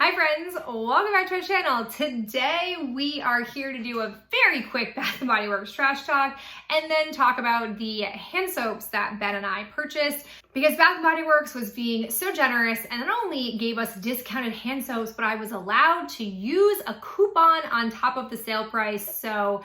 Hi friends, welcome back to our channel. Today we are here to do a very quick Bath & Body Works trash talk and then talk about the hand soaps that Ben and I purchased because Bath & Body Works was being so generous and not only gave us discounted hand soaps, but I was allowed to use a coupon on top of the sale price. So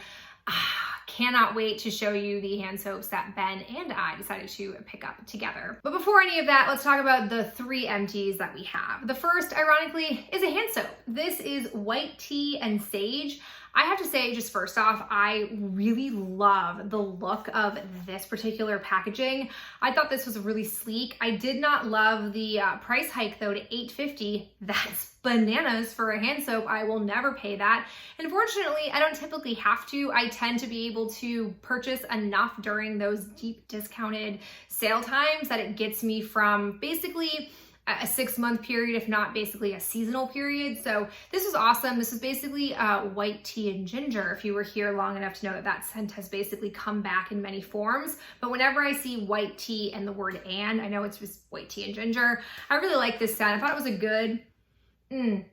cannot wait to show you the hand soaps that Ben and I decided to pick up together. But before any of that, let's talk about the three empties that we have. The first, ironically, is a hand soap. This is white tea and sage. I have to say, just first off, I really love the look of this particular packaging. I thought this was really sleek. I did not love the price hike though to $8.50. That's bananas for a hand soap. I will never pay that. And fortunately, I don't typically have to. I tend to be able to purchase enough during those deep discounted sale times that it gets me from basically a 6-month period, if not basically a seasonal period. So this was awesome. This is basically white tea and ginger. If you were here long enough to know that that scent has basically come back in many forms. But whenever I see white tea and the word and, I know it's just white tea and ginger. I really like this scent. I thought it was a good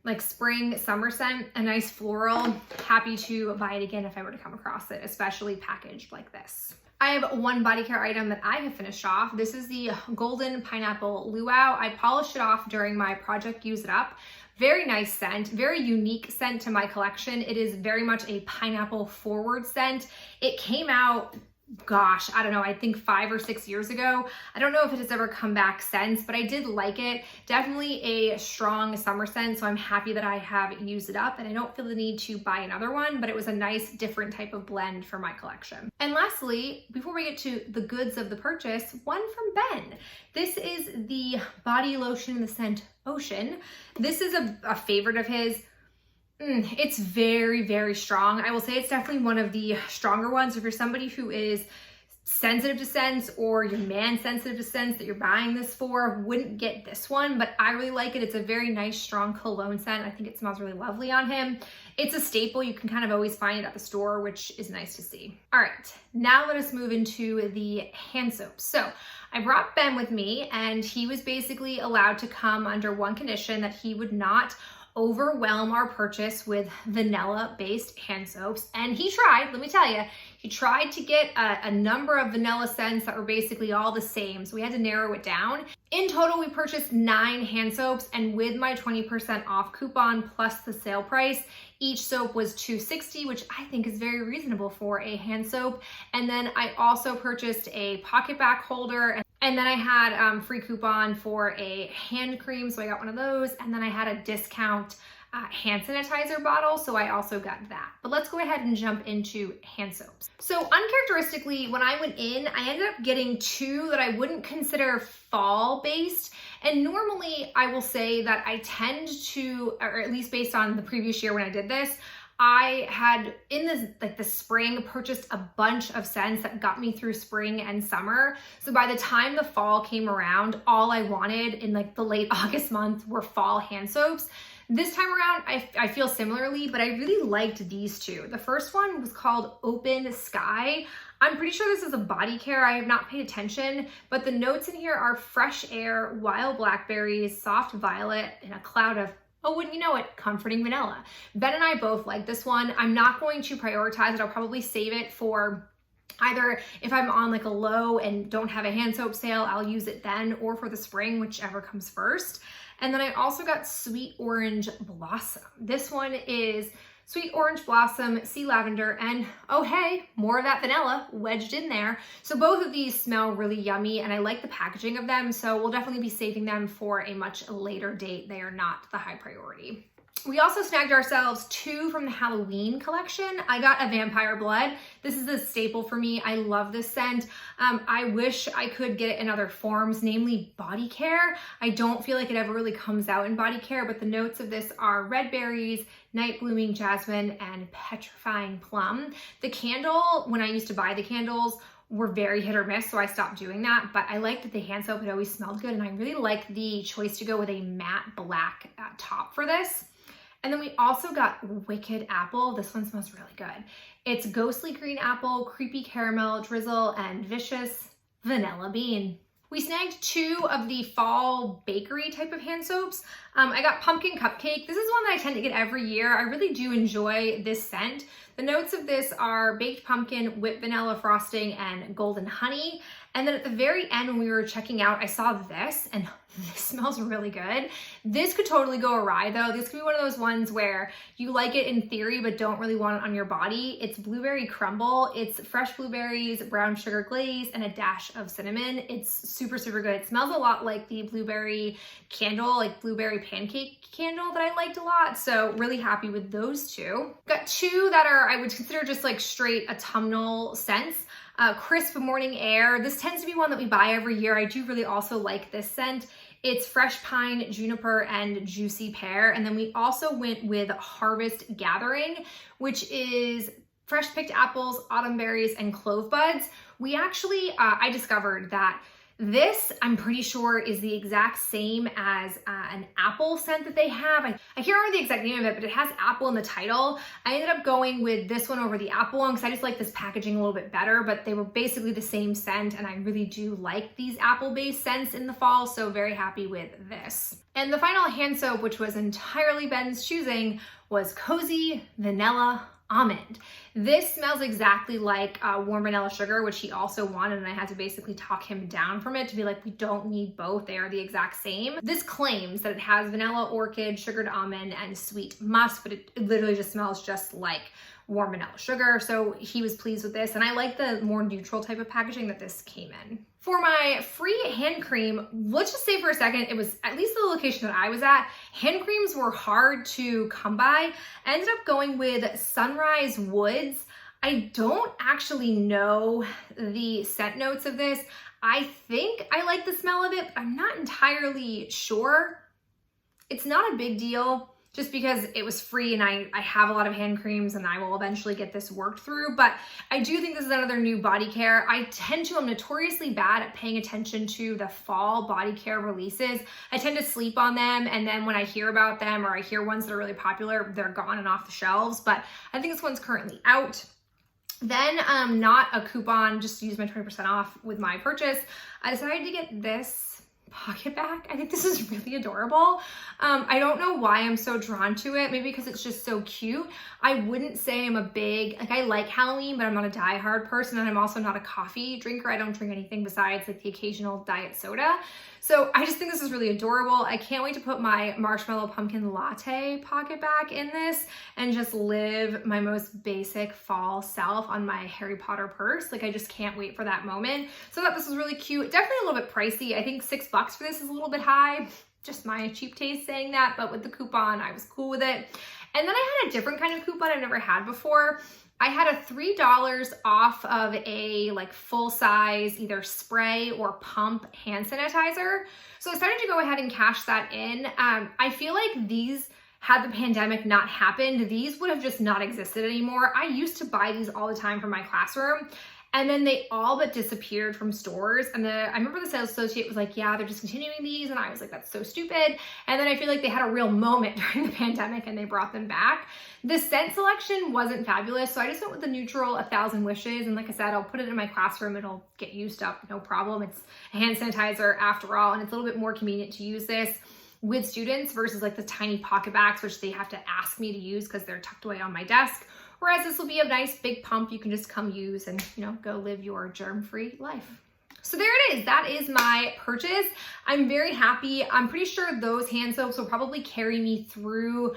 like spring summer scent, a nice floral. Happy to buy it again if I were to come across it, especially packaged like this. I have one body care item that I have finished off. This is the Golden Pineapple Luau. I polished it off during my project Use It Up. Very nice scent, very unique scent to my collection. It is very much a pineapple forward scent. It came out, gosh, I don't know, I think 5 or 6 years ago. I don't know if it has ever come back since, but I did like it. Definitely a strong summer scent, so I'm happy that I have used it up and I don't feel the need to buy another one, but it was a nice different type of blend for my collection. And lastly, before we get to the goods of the purchase, one from Ben. This is the body lotion in the scent Ocean. This is a favorite of his. It's very, very strong. I will say it's definitely one of the stronger ones. If you're somebody who is sensitive to scents or your man sensitive to scents that you're buying this for, wouldn't get this one, but I really like it. It's a very nice, strong cologne scent. I think it smells really lovely on him. It's a staple. You can kind of always find it at the store, which is nice to see. All right, now let us move into the hand soap. So I brought Ben with me and he was basically allowed to come under one condition, that he would not overwhelm our purchase with vanilla-based hand soaps. And he tried, let me tell you, he tried to get a number of vanilla scents that were basically all the same. So we had to narrow it down. In total, we purchased 9 hand soaps, and with my 20% off coupon plus the sale price, each soap was $2.60, which I think is very reasonable for a hand soap. And then I also purchased a pocket back holder, and then I had free coupon for a hand cream, so I got one of those. And then I had a discount hand sanitizer bottle, so I also got that. But let's go ahead and jump into hand soaps. So uncharacteristically, when I went in, I ended up getting 2 that I wouldn't consider fall based. And normally I will say that I tend to, or at least based on the previous year when I did this, I had in the spring purchased a bunch of scents that got me through spring and summer. So by the time the fall came around, all I wanted in like the late August month were fall hand soaps. This time around, I feel similarly, but I really liked these 2. The first one was called Open Sky. I'm pretty sure this is a body care. I have not paid attention, but the notes in here are fresh air, wild blackberries, soft violet, and a cloud of, oh, wouldn't you know it, comforting vanilla. Ben and I both like this one. I'm not going to prioritize it. I'll probably save it for either if I'm on like a low and don't have a hand soap sale, I'll use it then, or for the spring, whichever comes first. And then I also got Sweet Orange Blossom. This one is Sweet Orange Blossom, Sea Lavender, and oh hey, more of that vanilla wedged in there. So both of these smell really yummy and I like the packaging of them, so we'll definitely be saving them for a much later date. They are not the high priority. We also snagged ourselves 2 from the Halloween collection. I got a Vampire Blood. This is a staple for me. I love this scent. I wish I could get it in other forms, namely body care. I don't feel like it ever really comes out in body care, but the notes of this are red berries, night blooming jasmine, and petrifying plum. The candle, when I used to buy the candles, were very hit or miss, so I stopped doing that, but I liked that the hand soap had always smelled good, and I really liked the choice to go with a matte black top for this. And then we also got Wicked Apple. This one smells really good. It's ghostly green apple, creepy caramel drizzle, and vicious vanilla bean. We snagged 2 of the fall bakery type of hand soaps. I got pumpkin cupcake. This is one that I tend to get every year. I really do enjoy this scent. The notes of this are baked pumpkin, whipped vanilla frosting, and golden honey. And then at the very end, when we were checking out, I saw this, and this smells really good. This could totally go awry though. This could be one of those ones where you like it in theory, but don't really want it on your body. It's blueberry crumble. It's fresh blueberries, brown sugar glaze, and a dash of cinnamon. It's super, super good. It smells a lot like the blueberry candle, like blueberry pancake candle that I liked a lot. So really happy with those 2. Got 2 that are, I would consider just like straight autumnal scents. Crisp morning air. This tends to be one that we buy every year. I do really also like this scent. It's fresh pine, juniper, and juicy pear. And then we also went with Harvest Gathering, which is fresh picked apples, autumn berries, and clove buds. We actually, I discovered that this, I'm pretty sure, is the exact same as an apple scent that they have. I can't remember the exact name of it, but it has apple in the title. I ended up going with this one over the apple one because I just like this packaging a little bit better, but they were basically the same scent, and I really do like these apple-based scents in the fall, so very happy with this. And the final hand soap, which was entirely Ben's choosing, was Cozy Vanilla Almond. This smells exactly like warm vanilla sugar, which he also wanted, and I had to basically talk him down from it to be like, we don't need both. They are the exact same. This claims that it has vanilla orchid, sugared almond, and sweet musk, but it literally just smells just like warm vanilla sugar. So he was pleased with this, and I like the more neutral type of packaging that this came in. For my free hand cream, let's just say for a second, it was at least the location that I was at, hand creams were hard to come by. I ended up going with Sunrise Woods. I don't actually know the scent notes of this. I think I like the smell of it, but I'm not entirely sure. It's not a big deal, just because it was free and I have a lot of hand creams and I will eventually get this worked through. But I do think this is another new body care. I'm notoriously bad at paying attention to the fall body care releases. I tend to sleep on them, and then when I hear about them or I hear ones that are really popular, they're gone and off the shelves. But I think this one's currently out. Then, not a coupon, just to use my 20% off with my purchase, I decided to get this pocket bag. I think this is really adorable. I don't know why I'm so drawn to it. Maybe because it's just so cute. I wouldn't say I'm a big, like, I like Halloween, but I'm not a diehard person, and I'm also not a coffee drinker. I don't drink anything besides like the occasional diet soda. So I just think this is really adorable. I can't wait to put my marshmallow pumpkin latte pocket bag in this and just live my most basic fall self on my Harry Potter purse. Like, I just can't wait for that moment. So I thought this was really cute. Definitely a little bit pricey. I think $6 for this is a little bit high. Just my cheap taste saying that, but with the coupon, I was cool with it. And then I had a different kind of coupon I've never had before. I had a $3 off of a like full size either spray or pump hand sanitizer. So I decided to go ahead and cash that in. I feel like these, had the pandemic not happened, these would have just not existed anymore. I used to buy these all the time for my classroom, and then they all but disappeared from stores. And I remember the sales associate was like, yeah, they're discontinuing these. And I was like, that's so stupid. And then I feel like they had a real moment during the pandemic and they brought them back. The scent selection wasn't fabulous, so I just went with the neutral 1,000 Wishes. And like I said, I'll put it in my classroom. It'll get used up, no problem. It's a hand sanitizer after all, and it's a little bit more convenient to use this with students versus like the tiny pocket bags, which they have to ask me to use because they're tucked away on my desk. Whereas this will be a nice big pump you can just come use and, you know, go live your germ-free life. So there it is. That is my purchase. I'm very happy. I'm pretty sure those hand soaps will probably carry me through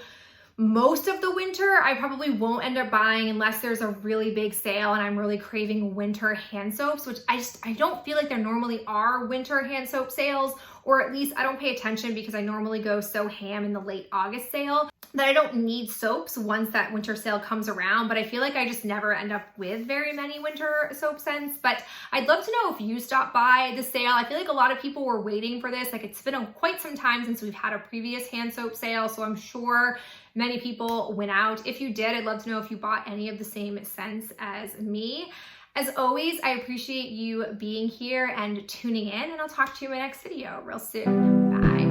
most of the winter. I probably won't end up buying unless there's a really big sale and I'm really craving winter hand soaps, which I don't feel like there normally are winter hand soap sales, or at least I don't pay attention because I normally go so ham in the late August sale that I don't need soaps once that winter sale comes around. But I feel like I just never end up with very many winter soap scents. But I'd love to know if you stopped by the sale. I feel like a lot of people were waiting for this. Like, it's been quite some time since we've had a previous hand soap sale, so I'm sure many people went out. If you did, I'd love to know if you bought any of the same scents as me. As always, I appreciate you being here and tuning in, and I'll talk to you in my next video real soon. Bye.